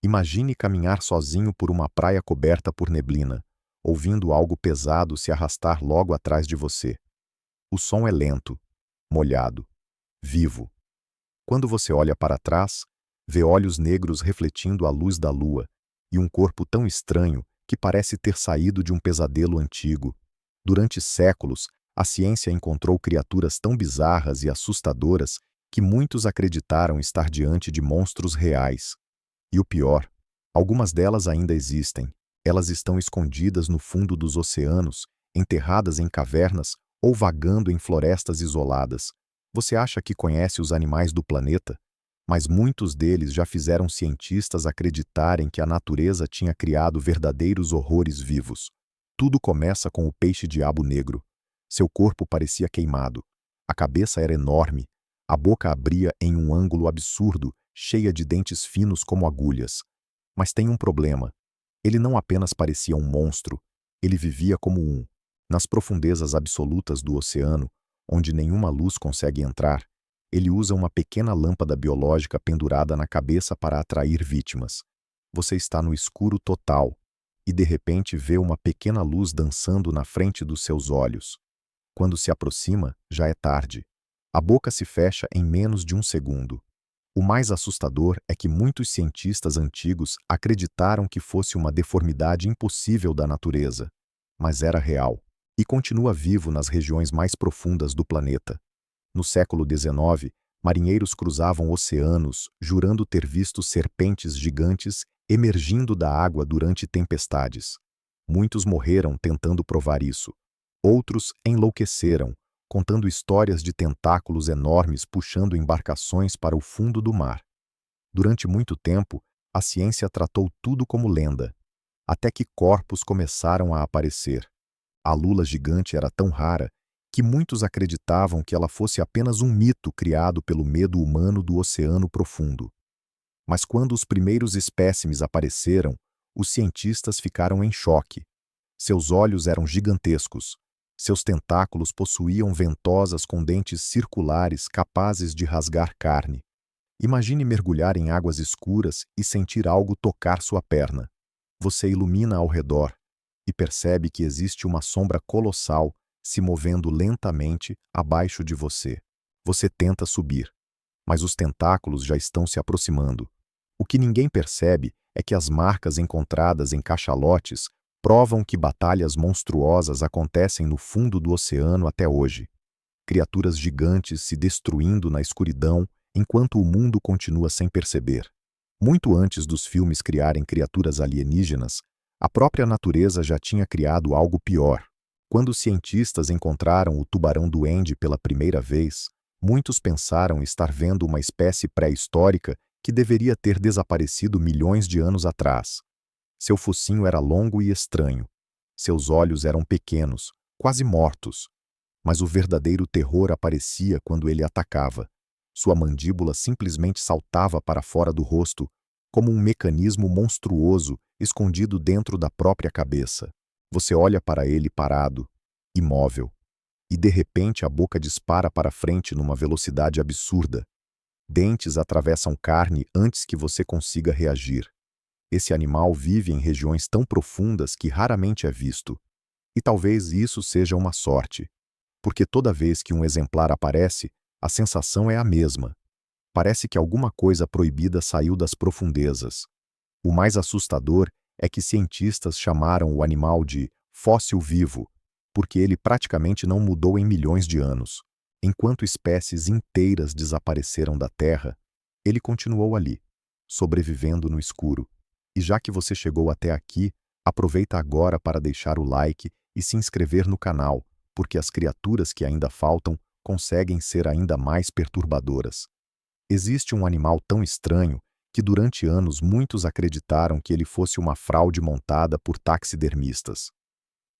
Imagine caminhar sozinho por uma praia coberta por neblina, ouvindo algo pesado se arrastar logo atrás de você. O som é lento, molhado, vivo. Quando você olha para trás, vê olhos negros refletindo a luz da lua e um corpo tão estranho que parece ter saído de um pesadelo antigo. Durante séculos, a ciência encontrou criaturas tão bizarras e assustadoras que muitos acreditaram estar diante de monstros reais. E o pior, algumas delas ainda existem. Elas estão escondidas no fundo dos oceanos, enterradas em cavernas ou vagando em florestas isoladas. Você acha que conhece os animais do planeta? Mas muitos deles já fizeram cientistas acreditarem que a natureza tinha criado verdadeiros horrores vivos. Tudo começa com o peixe-diabo negro. Seu corpo parecia queimado. A cabeça era enorme. A boca abria em um ângulo absurdo, cheia de dentes finos como agulhas. Mas tem um problema. Ele não apenas parecia um monstro, ele vivia como um. Nas profundezas absolutas do oceano, onde nenhuma luz consegue entrar, ele usa uma pequena lâmpada biológica pendurada na cabeça para atrair vítimas. Você está no escuro total e de repente vê uma pequena luz dançando na frente dos seus olhos. Quando se aproxima, já é tarde. A boca se fecha em menos de um segundo. O mais assustador é que muitos cientistas antigos acreditaram que fosse uma deformidade impossível da natureza, mas era real e continua vivo nas regiões mais profundas do planeta. No século XIX, marinheiros cruzavam oceanos, jurando ter visto serpentes gigantes emergindo da água durante tempestades. Muitos morreram tentando provar isso. Outros enlouqueceram, contando histórias de tentáculos enormes puxando embarcações para o fundo do mar. Durante muito tempo, a ciência tratou tudo como lenda, até que corpos começaram a aparecer. A lula gigante era tão rara que muitos acreditavam que ela fosse apenas um mito criado pelo medo humano do oceano profundo. Mas quando os primeiros espécimes apareceram, os cientistas ficaram em choque. Seus olhos eram gigantescos. Seus tentáculos possuíam ventosas com dentes circulares capazes de rasgar carne. Imagine mergulhar em águas escuras e sentir algo tocar sua perna. Você ilumina ao redor e percebe que existe uma sombra colossal se movendo lentamente abaixo de você. Você tenta subir, mas os tentáculos já estão se aproximando. O que ninguém percebe é que as marcas encontradas em cachalotes provam que batalhas monstruosas acontecem no fundo do oceano até hoje. Criaturas gigantes se destruindo na escuridão enquanto o mundo continua sem perceber. Muito antes dos filmes criarem criaturas alienígenas, a própria natureza já tinha criado algo pior. Quando os cientistas encontraram o tubarão-duende pela primeira vez, muitos pensaram estar vendo uma espécie pré-histórica que deveria ter desaparecido milhões de anos atrás. Seu focinho era longo e estranho. Seus olhos eram pequenos, quase mortos. Mas o verdadeiro terror aparecia quando ele atacava. Sua mandíbula simplesmente saltava para fora do rosto, como um mecanismo monstruoso escondido dentro da própria cabeça. Você olha para ele parado, imóvel, e de repente a boca dispara para frente numa velocidade absurda. Dentes atravessam carne antes que você consiga reagir. Esse animal vive em regiões tão profundas que raramente é visto. E talvez isso seja uma sorte, porque toda vez que um exemplar aparece, a sensação é a mesma. Parece que alguma coisa proibida saiu das profundezas. O mais assustador é que cientistas chamaram o animal de fóssil vivo, porque ele praticamente não mudou em milhões de anos. Enquanto espécies inteiras desapareceram da Terra, ele continuou ali, sobrevivendo no escuro. E já que você chegou até aqui, aproveita agora para deixar o like e se inscrever no canal, porque as criaturas que ainda faltam conseguem ser ainda mais perturbadoras. Existe um animal tão estranho que durante anos muitos acreditaram que ele fosse uma fraude montada por taxidermistas.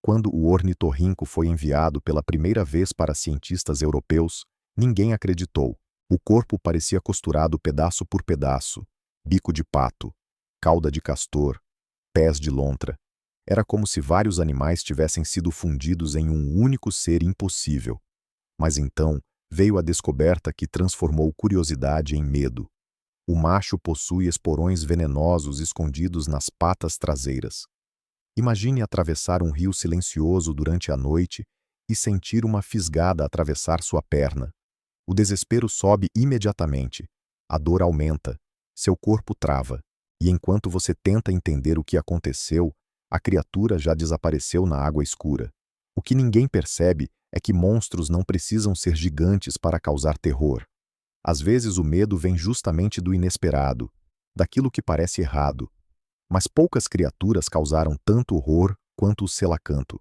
Quando o ornitorrinco foi enviado pela primeira vez para cientistas europeus, ninguém acreditou. O corpo parecia costurado pedaço por pedaço, bico de pato, cauda de castor, pés de lontra. Era como se vários animais tivessem sido fundidos em um único ser impossível. Mas então veio a descoberta que transformou curiosidade em medo. O macho possui esporões venenosos escondidos nas patas traseiras. Imagine atravessar um rio silencioso durante a noite e sentir uma fisgada atravessar sua perna. O desespero sobe imediatamente. A dor aumenta. Seu corpo trava. E enquanto você tenta entender o que aconteceu, a criatura já desapareceu na água escura. O que ninguém percebe é que monstros não precisam ser gigantes para causar terror. Às vezes o medo vem justamente do inesperado, daquilo que parece errado. Mas poucas criaturas causaram tanto horror quanto o selacanto.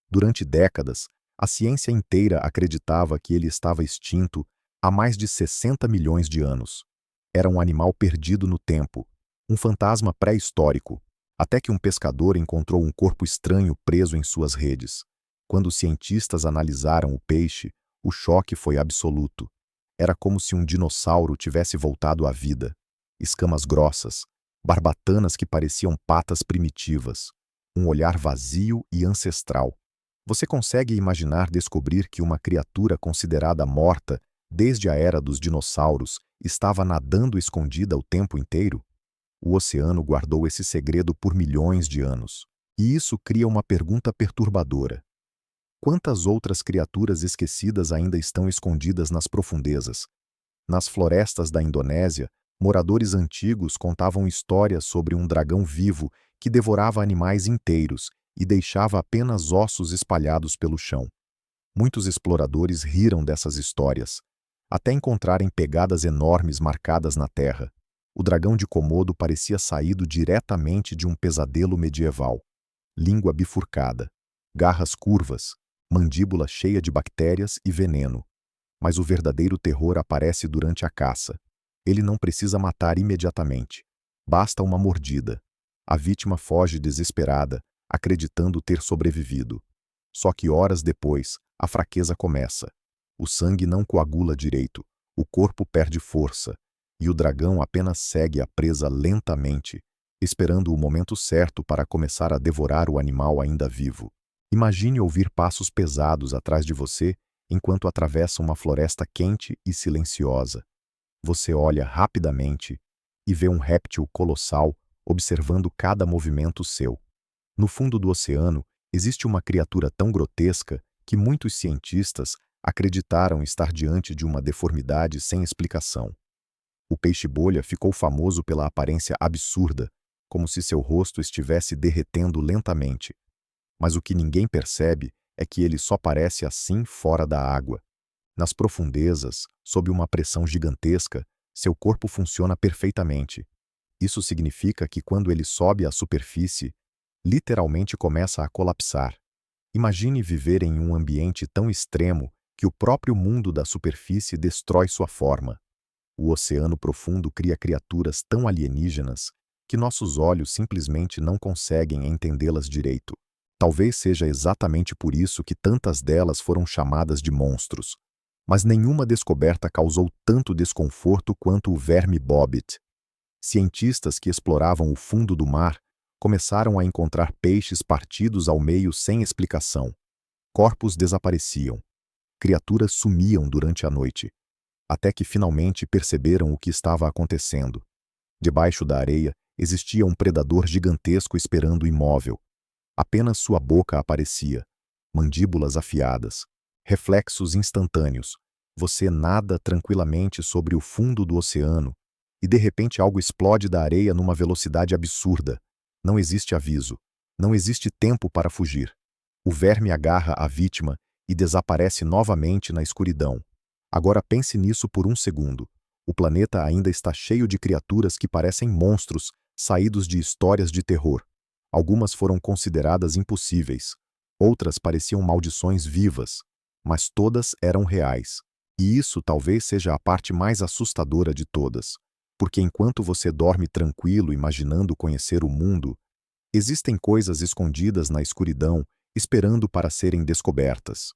Durante décadas, a ciência inteira acreditava que ele estava extinto há mais de 60 milhões de anos. Era um animal perdido no tempo, um fantasma pré-histórico, até que um pescador encontrou um corpo estranho preso em suas redes. Quando os cientistas analisaram o peixe, o choque foi absoluto. Era como se um dinossauro tivesse voltado à vida. Escamas grossas, barbatanas que pareciam patas primitivas, um olhar vazio e ancestral. Você consegue imaginar descobrir que uma criatura considerada morta desde a era dos dinossauros estava nadando escondida o tempo inteiro? O oceano guardou esse segredo por milhões de anos. E isso cria uma pergunta perturbadora. Quantas outras criaturas esquecidas ainda estão escondidas nas profundezas? Nas florestas da Indonésia, moradores antigos contavam histórias sobre um dragão vivo que devorava animais inteiros e deixava apenas ossos espalhados pelo chão. Muitos exploradores riram dessas histórias, até encontrarem pegadas enormes marcadas na terra. O dragão de Komodo parecia saído diretamente de um pesadelo medieval. Língua bifurcada, garras curvas, mandíbula cheia de bactérias e veneno. Mas o verdadeiro terror aparece durante a caça. Ele não precisa matar imediatamente. Basta uma mordida. A vítima foge desesperada, acreditando ter sobrevivido. Só que horas depois, a fraqueza começa. O sangue não coagula direito, o corpo perde força, e o dragão apenas segue a presa lentamente, esperando o momento certo para começar a devorar o animal ainda vivo. Imagine ouvir passos pesados atrás de você enquanto atravessa uma floresta quente e silenciosa. Você olha rapidamente e vê um réptil colossal observando cada movimento seu. No fundo do oceano, existe uma criatura tão grotesca que muitos cientistas acreditaram estar diante de uma deformidade sem explicação. O peixe-bolha ficou famoso pela aparência absurda, como se seu rosto estivesse derretendo lentamente. Mas o que ninguém percebe é que ele só parece assim fora da água. Nas profundezas, sob uma pressão gigantesca, seu corpo funciona perfeitamente. Isso significa que quando ele sobe à superfície, literalmente começa a colapsar. Imagine viver em um ambiente tão extremo que o próprio mundo da superfície destrói sua forma. O oceano profundo cria criaturas tão alienígenas que nossos olhos simplesmente não conseguem entendê-las direito. Talvez seja exatamente por isso que tantas delas foram chamadas de monstros. Mas nenhuma descoberta causou tanto desconforto quanto o verme bobbit. Cientistas que exploravam o fundo do mar começaram a encontrar peixes partidos ao meio sem explicação. Corpos desapareciam. Criaturas sumiam durante a noite, até que finalmente perceberam o que estava acontecendo. Debaixo da areia existia um predador gigantesco esperando imóvel. Apenas sua boca aparecia, mandíbulas afiadas, reflexos instantâneos. Você nada tranquilamente sobre o fundo do oceano e de repente algo explode da areia numa velocidade absurda. Não existe aviso, não existe tempo para fugir. O verme agarra a vítima e desaparece novamente na escuridão. Agora pense nisso por um segundo. O planeta ainda está cheio de criaturas que parecem monstros saídos de histórias de terror. Algumas foram consideradas impossíveis, outras pareciam maldições vivas, mas todas eram reais. E isso talvez seja a parte mais assustadora de todas, porque enquanto você dorme tranquilo imaginando conhecer o mundo, existem coisas escondidas na escuridão esperando para serem descobertas.